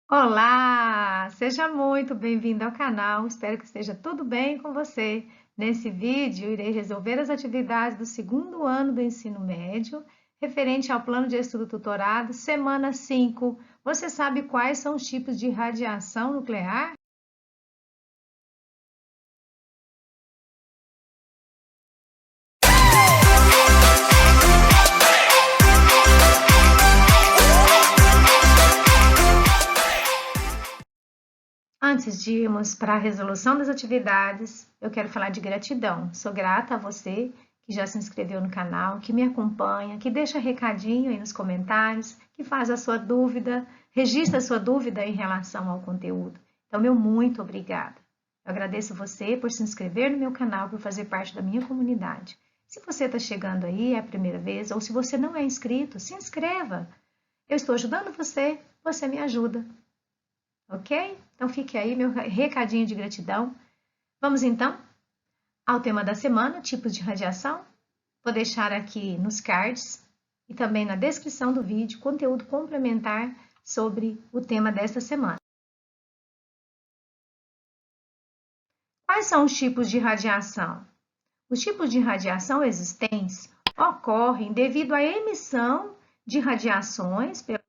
Olá, seja muito bem-vindo ao canal. Espero que esteja tudo bem com você. Nesse vídeo, irei resolver as atividades do segundo ano do ensino médio, referente ao plano de estudo tutorado, semana 5. Você sabe quais são os tipos de radiação nuclear? Antes de irmos para a resolução das atividades, eu quero falar de gratidão. Sou grata a você que já se inscreveu no canal, que me acompanha, que deixa recadinho aí nos comentários, que faz a sua dúvida, registra a sua dúvida em relação ao conteúdo. Então, meu muito obrigada. Eu agradeço você por se inscrever no meu canal, por fazer parte da minha comunidade. Se você está chegando aí, é a primeira vez, ou se você não é inscrito, se inscreva. Eu estou ajudando você, você me ajuda. Ok? Então fique aí meu recadinho de gratidão. Vamos então ao tema da semana, tipos de radiação. Vou deixar aqui nos cards e também na descrição do vídeo conteúdo complementar sobre o tema desta semana. Quais são os tipos de radiação? Os tipos de radiação existentes ocorrem devido à emissão de radiações pelo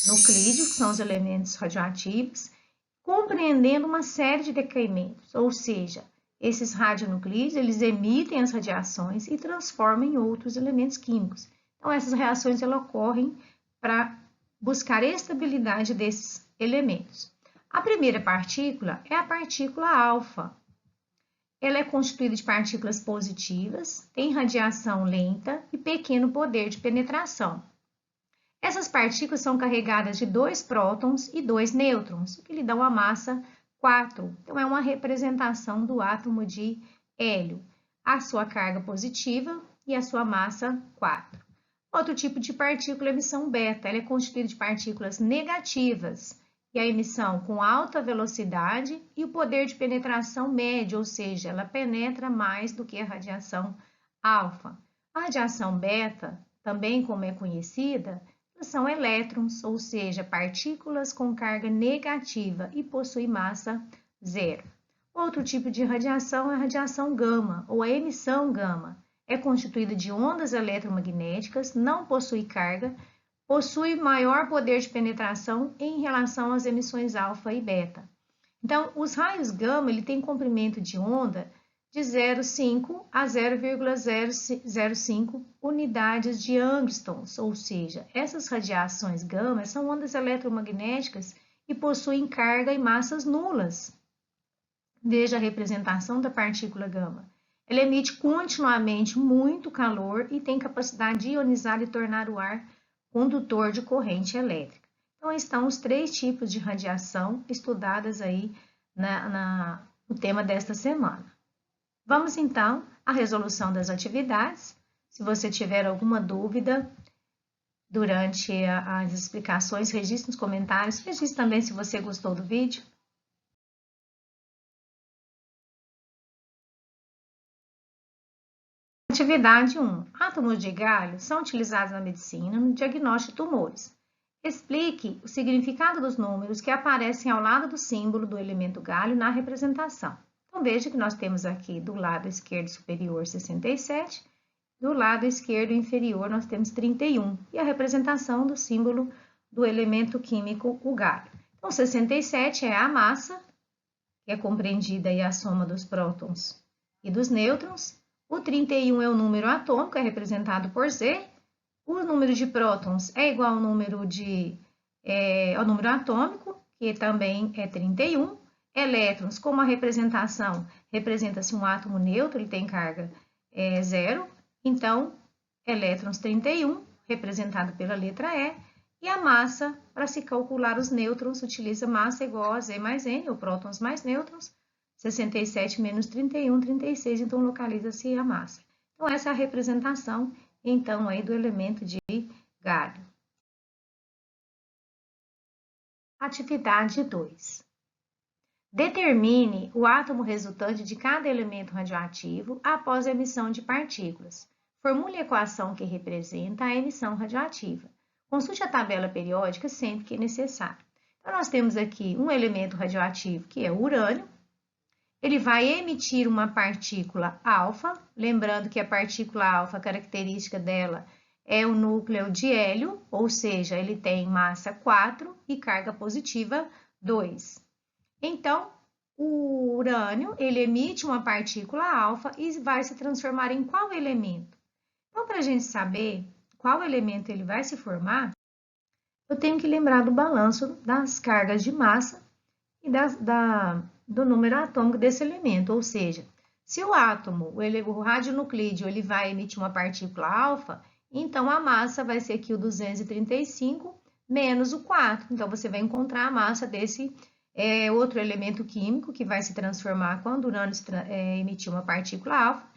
nuclídeo, que são os elementos radioativos, compreendendo uma série de decaimentos, ou seja, esses radionuclídeos, eles emitem as radiações e transformam em outros elementos químicos. Então, essas reações elas ocorrem para buscar estabilidade desses elementos. A primeira partícula é a partícula alfa. Ela é constituída de partículas positivas, tem radiação lenta e pequeno poder de penetração. Essas partículas são carregadas de 2 prótons e 2 nêutrons, o que lhe dá uma massa 4. Então, é uma representação do átomo de hélio. A sua carga positiva e a sua massa 4. Outro tipo de partícula é a emissão beta. Ela é constituída de partículas negativas e a emissão com alta velocidade e o poder de penetração médio, ou seja, ela penetra mais do que a radiação alfa. A radiação beta, também como é conhecida, são elétrons, ou seja, partículas com carga negativa e possui massa zero. Outro tipo de radiação é a radiação gama, ou a emissão gama. É constituída de ondas eletromagnéticas, não possui carga, possui maior poder de penetração em relação às emissões alfa e beta. Então, os raios gama ele tem comprimento de onda de 0,5 a 0,005 unidades de angstroms, ou seja, essas radiações gama são ondas eletromagnéticas e possuem carga e massas nulas. Veja a representação da partícula gama. Ela emite continuamente muito calor e tem capacidade de ionizar e tornar o ar condutor de corrente elétrica. Então, estão os 3 tipos de radiação estudadas aí no tema desta semana. Vamos então à resolução das atividades. Se você tiver alguma dúvida durante as explicações, registre nos comentários. Registre também se você gostou do vídeo. Atividade 1. Átomos de galho são utilizados na medicina no diagnóstico de tumores. Explique o significado dos números que aparecem ao lado do símbolo do elemento galho na representação. Então, veja que nós temos aqui do lado esquerdo superior 67, do lado esquerdo inferior nós temos 31, e a representação do símbolo do elemento químico, o galho. Então, 67 é a massa, que é compreendida aí a soma dos prótons e dos nêutrons. O 31 é o número atômico, é representado por Z. O número de prótons é igual ao número atômico, que também é 31. Elétrons, como a representação, representa-se um átomo neutro, ele tem carga zero. Então, elétrons 31, representado pela letra E. E a massa, para se calcular os nêutrons, utiliza massa igual a Z mais N, ou prótons mais nêutrons. 67 menos 31, 36, então localiza-se a massa. Então, essa é a representação, então, aí do elemento de galho. Atividade 2. Determine o átomo resultante de cada elemento radioativo após a emissão de partículas. Formule a equação que representa a emissão radioativa. Consulte a tabela periódica sempre que necessário. Então, nós temos aqui um elemento radioativo, que é o urânio. Ele vai emitir uma partícula alfa, lembrando que a partícula alfa, a característica dela é o núcleo de hélio, ou seja, ele tem massa 4 e carga positiva 2. Então, o urânio, ele emite uma partícula alfa e vai se transformar em qual elemento? Então, para a gente saber qual elemento ele vai se formar, eu tenho que lembrar do balanço das cargas de massa e do número atômico desse elemento, ou seja, se o átomo, o radionuclídeo, ele vai emitir uma partícula alfa, então a massa vai ser aqui o 235 menos o 4. Então, você vai encontrar a massa desse outro elemento químico que vai se transformar quando o urânio emitir uma partícula alfa,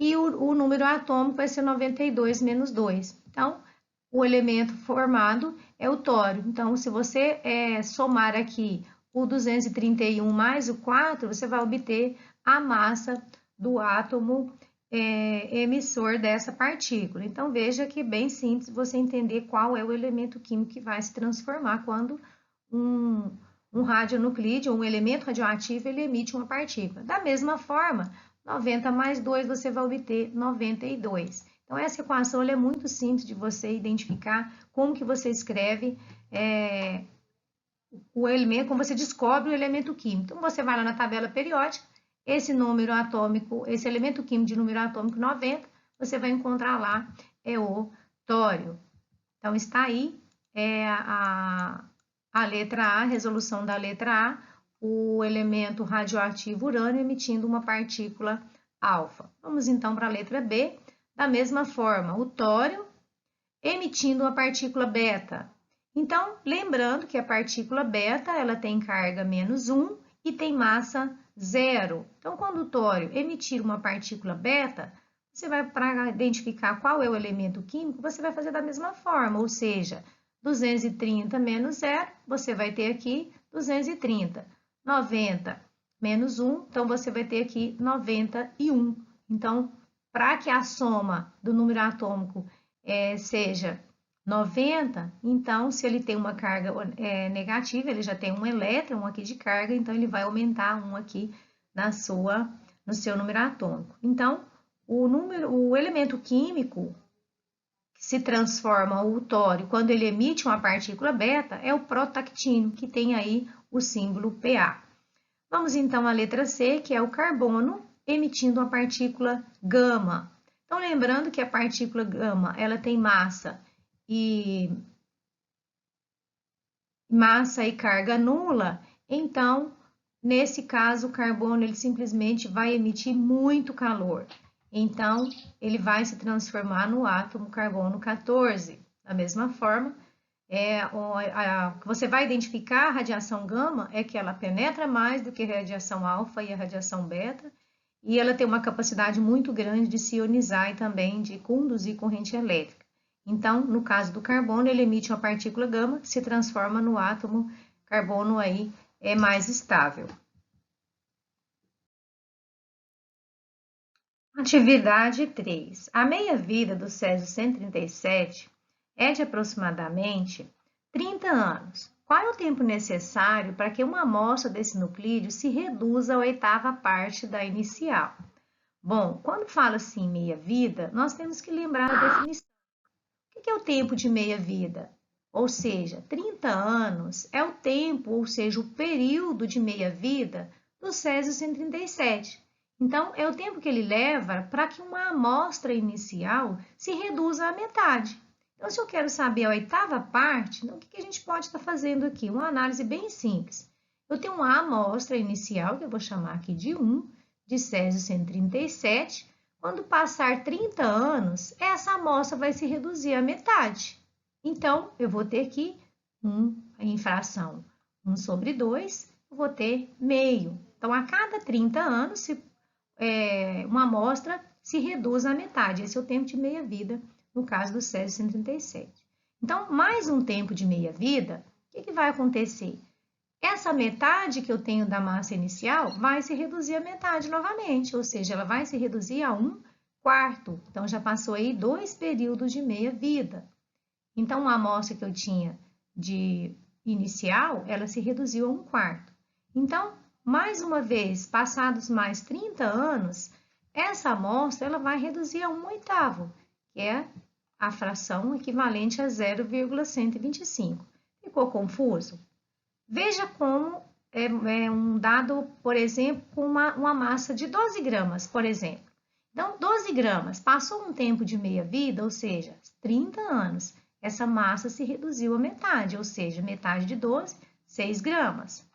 e o número atômico vai ser 92 menos 2. Então, o elemento formado é o tório. Então, se você somar aqui o 231 mais o 4, você vai obter a massa do átomo emissor dessa partícula. Então, veja que é bem simples você entender qual é o elemento químico que vai se transformar quando um radionuclídeo, um elemento radioativo, ele emite uma partícula. Da mesma forma, 90 mais 2, você vai obter 92. Então, essa equação é muito simples de você identificar como que você escreve o elemento, como você descobre o elemento químico. Então, você vai lá na tabela periódica, esse número atômico, esse elemento químico de número atômico 90, você vai encontrar lá o tório. Então, está aí a letra A, a resolução da letra A, o elemento radioativo urânio emitindo uma partícula alfa. Vamos então para a letra B. Da mesma forma, o tório emitindo uma partícula beta. Então, lembrando que a partícula beta, ela tem carga menos 1 e tem massa 0. Então, quando o tório emitir uma partícula beta, você vai, para identificar qual é o elemento químico, você vai fazer da mesma forma, ou seja, 230 menos 0, você vai ter aqui 230. 90 menos 1, então você vai ter aqui 91. Então, para que a soma do número atômico seja 90, então, se ele tem uma carga negativa, ele já tem um elétron aqui de carga, então ele vai aumentar um aqui no seu número atômico. Então, o elemento químico que se transforma o tório quando ele emite uma partícula beta é o protactínio, que tem aí o símbolo Pa. Vamos então à letra C, que é o carbono emitindo uma partícula gama. Então, lembrando que a partícula gama, ela tem massa e carga nula, então, nesse caso, o carbono ele simplesmente vai emitir muito calor. Então, ele vai se transformar no átomo carbono 14. Da mesma forma, você vai identificar a radiação gama é que ela penetra mais do que a radiação alfa e a radiação beta, e ela tem uma capacidade muito grande de se ionizar e também de conduzir corrente elétrica. Então, no caso do carbono, ele emite uma partícula gama que se transforma no átomo carbono aí mais estável. Atividade 3. A meia-vida do Césio-137 é de aproximadamente 30 anos. Qual é o tempo necessário para que uma amostra desse nuclídeo se reduza à oitava parte da inicial? Bom, quando fala assim meia-vida, nós temos que lembrar a definição. O que é o tempo de meia-vida? Ou seja, 30 anos é o tempo, ou seja, o período de meia-vida do Césio-137. Então, é o tempo que ele leva para que uma amostra inicial se reduza à metade. Então, se eu quero saber a oitava parte, então, o que a gente pode estar fazendo aqui? Uma análise bem simples. Eu tenho uma amostra inicial, que eu vou chamar aqui de 1, de Césio-137. Quando passar 30 anos, essa amostra vai se reduzir à metade. Então, eu vou ter aqui em fração 1 sobre 2, eu vou ter meio. Então, a cada 30 anos, uma amostra se reduz à metade. Esse é o tempo de meia-vida, no caso do Césio-137. Então, mais um tempo de meia-vida, o que vai acontecer? Essa metade que eu tenho da massa inicial vai se reduzir à metade novamente, ou seja, ela vai se reduzir a 1/4. Então, já passou aí 2 períodos de meia-vida. Então, uma amostra que eu tinha de inicial, ela se reduziu a 1/4. Então, mais uma vez, passados mais 30 anos, essa amostra ela vai reduzir a 1/8, que é a fração equivalente a 0,125. Ficou confuso? Veja como é um dado, por exemplo, com uma massa de 12 gramas, por exemplo. Então, 12 gramas, passou um tempo de meia-vida, ou seja, 30 anos, essa massa se reduziu a metade, ou seja, metade de 12, 6 gramas.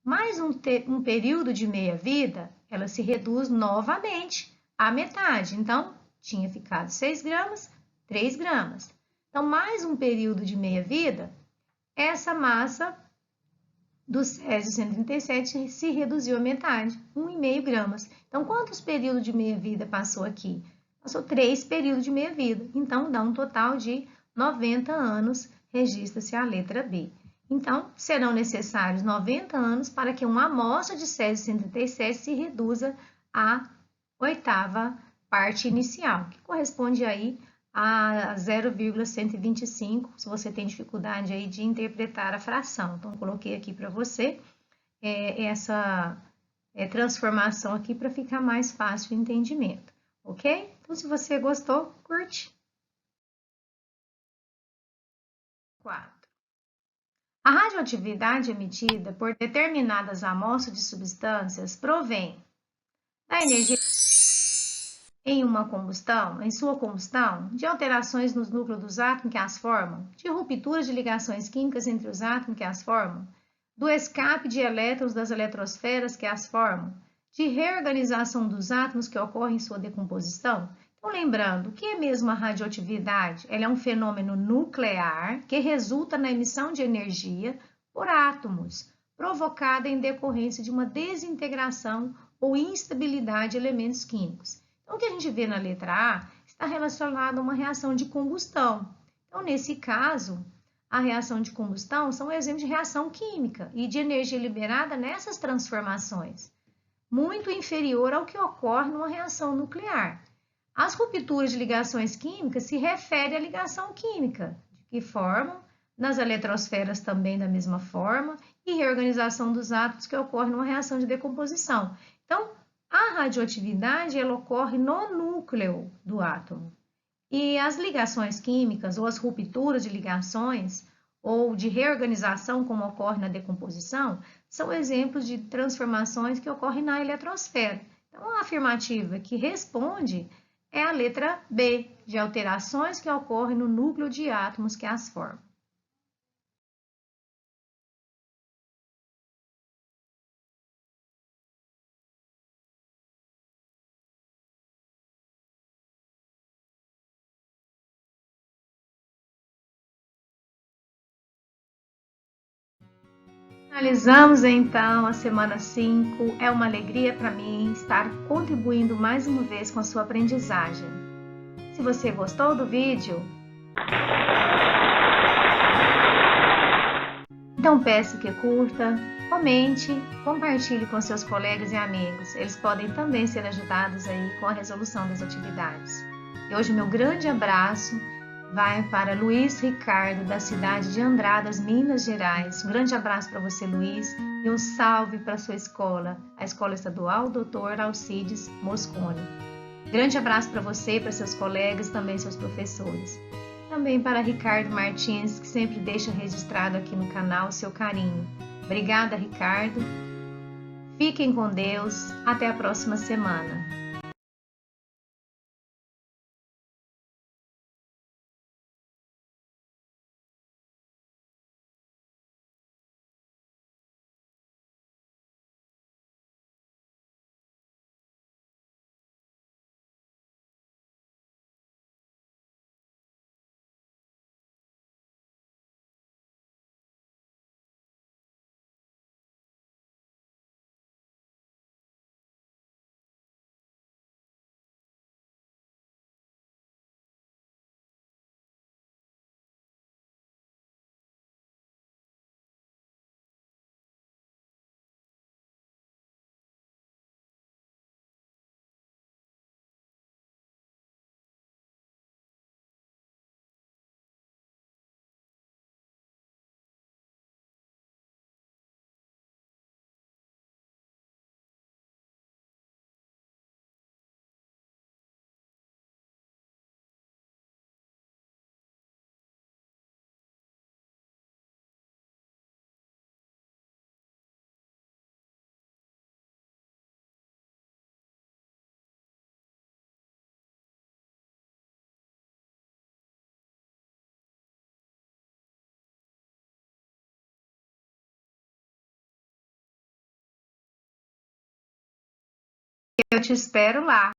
Mais um período de meia-vida, ela se reduz novamente à metade. Então, tinha ficado 6 gramas, 3 gramas. Então, mais um período de meia-vida, essa massa do Césio 137 se reduziu à metade, 1,5 gramas. Então, quantos períodos de meia-vida passou aqui? Passou 3 períodos de meia-vida. Então, dá um total de 90 anos, registra-se a letra B. Então, serão necessários 90 anos para que uma amostra de Césio 137 se reduza à 8ª parte inicial, que corresponde aí a 0,125, se você tem dificuldade aí de interpretar a fração. Então, coloquei aqui para você essa transformação aqui para ficar mais fácil o entendimento, ok? Então, se você gostou, curte. 4. A radioatividade emitida por determinadas amostras de substâncias provém da energia em sua combustão, de alterações nos núcleos dos átomos que as formam, de rupturas de ligações químicas entre os átomos que as formam, do escape de elétrons das eletrosferas que as formam, de reorganização dos átomos que ocorre em sua decomposição. Então, lembrando, o que é mesmo a radioatividade? Ela é um fenômeno nuclear que resulta na emissão de energia por átomos, provocada em decorrência de uma desintegração ou instabilidade de elementos químicos. Então, o que a gente vê na letra A está relacionado a uma reação de combustão. Então, nesse caso, a reação de combustão são um exemplo de reação química e de energia liberada nessas transformações, muito inferior ao que ocorre numa reação nuclear. As rupturas de ligações químicas se referem à ligação química, que formam nas eletrosferas também da mesma forma, e reorganização dos átomos que ocorre numa reação de decomposição. Então, a radioatividade ela ocorre no núcleo do átomo. E as ligações químicas ou as rupturas de ligações ou de reorganização, como ocorre na decomposição, são exemplos de transformações que ocorrem na eletrosfera. Então, a afirmativa que responde é a letra B, de alterações que ocorrem no núcleo de átomos que as formam. Finalizamos então a semana 5. É uma alegria para mim estar contribuindo mais uma vez com a sua aprendizagem. Se você gostou do vídeo, então peço que curta, comente, compartilhe com seus colegas e amigos. Eles podem também ser ajudados aí com a resolução das atividades. E hoje meu grande abraço vai para Luiz Ricardo, da cidade de Andradas, Minas Gerais. Um grande abraço para você, Luiz, e um salve para a sua escola, a Escola Estadual Dr. Alcides Mosconi. Grande abraço para você, para seus colegas e também seus professores. Também para Ricardo Martins, que sempre deixa registrado aqui no canal o seu carinho. Obrigada, Ricardo. Fiquem com Deus. Até a próxima semana. eu te espero lá.